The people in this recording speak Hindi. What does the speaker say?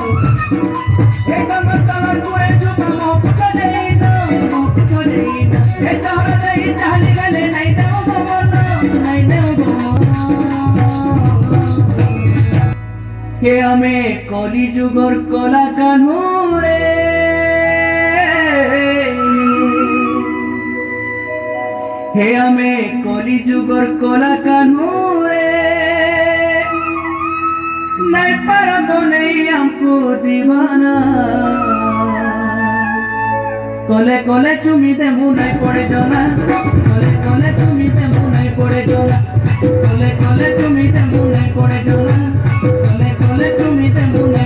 हे कमर कमर पूरे झुका मोह चले ना हे तोहरा दही चाली गले नहीं दो गो मोनो नहीं दो गो हे हमें कली जुगर कला कान्हूरे हे हमें कली जुगर कला कान्हूरे नहीं पारबो नहीं हमको दीवाना कले कले चुमी दे मुँह नहीं पड़े जोना कले कले चुमी दे मुँह नहीं पड़े जोना कले कले चुमी दे मुँह नहीं पड़े जोना कले कले चुमी दे मुँह